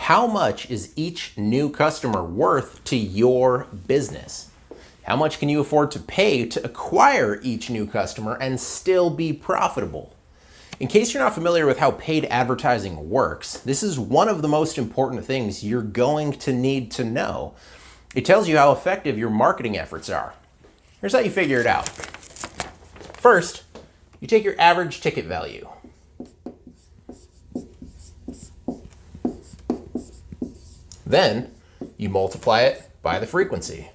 How much is each new customer worth to your business? How much can you afford to pay to acquire each new customer and still be profitable? In case you're not familiar with how paid advertising works, this is one of the most important things you're going to need to know. It tells you how effective your marketing efforts are. Here's how you figure it out. First, you take your average ticket value. Then you multiply it by the frequency.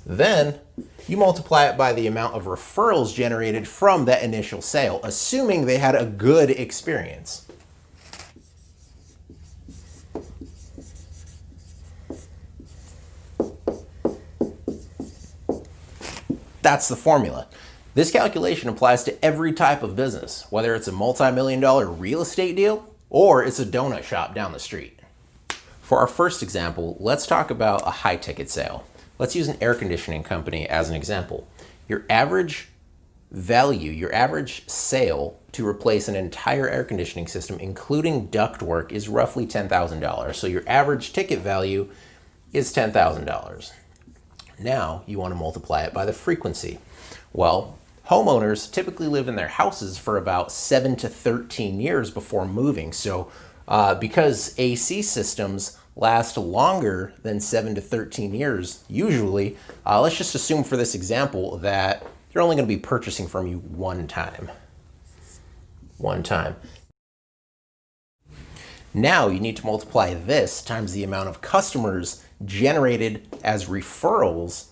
Then you multiply it by the amount of referrals generated from that initial sale, assuming they had a good experience. That's the formula. This calculation applies to every type of business, whether it's a multi-million-dollar real estate deal or it's a donut shop down the street. For our first example, let's talk about a high-ticket sale. Let's use an air conditioning company as an example. Your average value, your average sale to replace an entire air conditioning system, including ductwork, is roughly $10,000. So your average ticket value is $10,000. Now you want to multiply it by the frequency. Well, homeowners typically live in their houses for about 7 to 13 years before moving. So because AC systems last longer than 7 to 13 years, usually, let's just assume for this example that they're only going to be purchasing from you one time. Now you need to multiply this times the amount of customers generated as referrals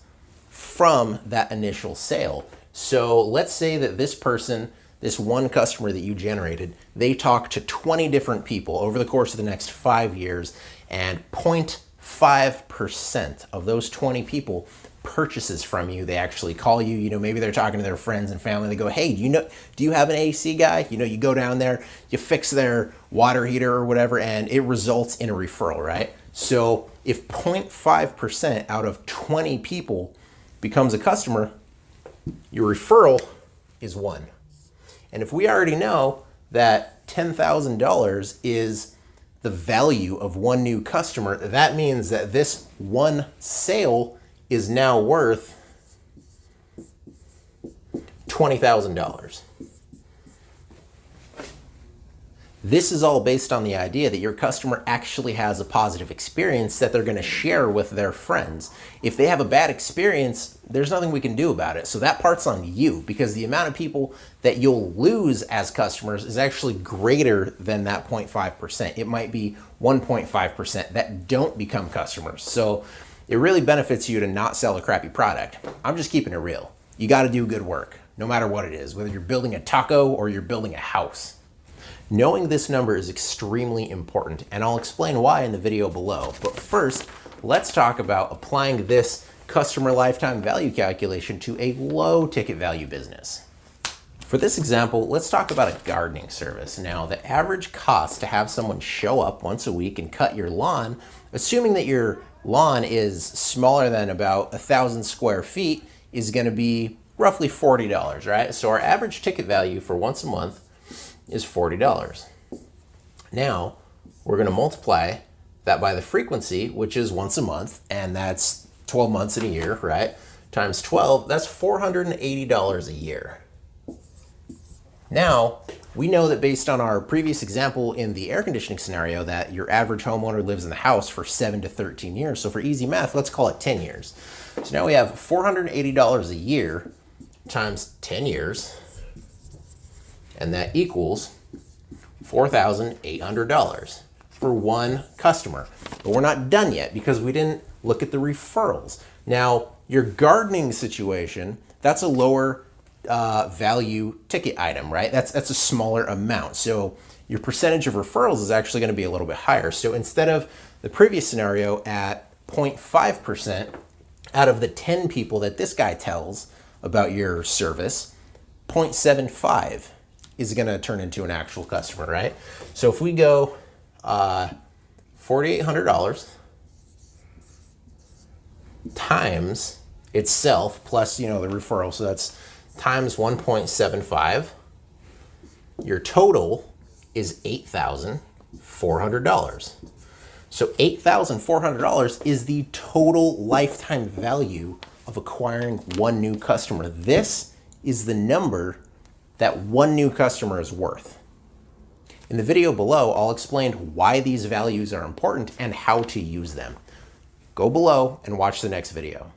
from that initial sale. So let's say that this person, this one customer that you generated, they talked to 20 different people over the course of the next 5 years, and 0.5% of those 20 people purchases from you. They actually call you, maybe they're talking to their friends and family. They go, hey, do you have an AC guy? You go down there, you fix their water heater or whatever, and it results in a referral, right? So if 0.5% out of 20 people becomes a customer, your referral is 1. And if we already know that $10,000 is the value of one new customer, that means that this one sale is now worth $20,000. This is all based on the idea that your customer actually has a positive experience that they're going to share with their friends. If they have a bad experience, there's nothing we can do about it. So that part's on you, because the amount of people that you'll lose as customers is actually greater than that 0.5%. It might be 1.5% that don't become customers. So it really benefits you to not sell a crappy product. I'm just keeping it real. You got to do good work, no matter what it is, whether you're building a taco or you're building a house. Knowing this number is extremely important, and I'll explain why in the video below. But first, let's talk about applying this customer lifetime value calculation to a low ticket value business. For this example, let's talk about a gardening service. Now, the average cost to have someone show up once a week and cut your lawn, assuming that your lawn is smaller than about 1,000 square feet, is going to be roughly $40, right? So our average ticket value for once a month is $40. Now, we're going to multiply that by the frequency, which is once a month, and that's 12 months in a year, right? Times 12, that's $480 a year. Now, we know that based on our previous example in the air conditioning scenario that your average homeowner lives in the house for 7 to 13 years. So for easy math, let's call it 10 years. So now we have $480 a year times 10 years, and that equals $4,800 for one customer. But we're not done yet because we didn't look at the referrals. Now, your gardening situation, that's a lower value ticket item, right? That's a smaller amount. So your percentage of referrals is actually going to be a little bit higher. So instead of the previous scenario at 0.5%, out of the 10 people that this guy tells about your service, 0.75 is going to turn into an actual customer, right? So if we go $4,800 times itself plus, the referral, so that's times 1.75, your total is $8,400. So $8,400 is the total lifetime value of acquiring one new customer. This is the number that one new customer is worth. In the video below, I'll explain why these values are important and how to use them. Go below and watch the next video.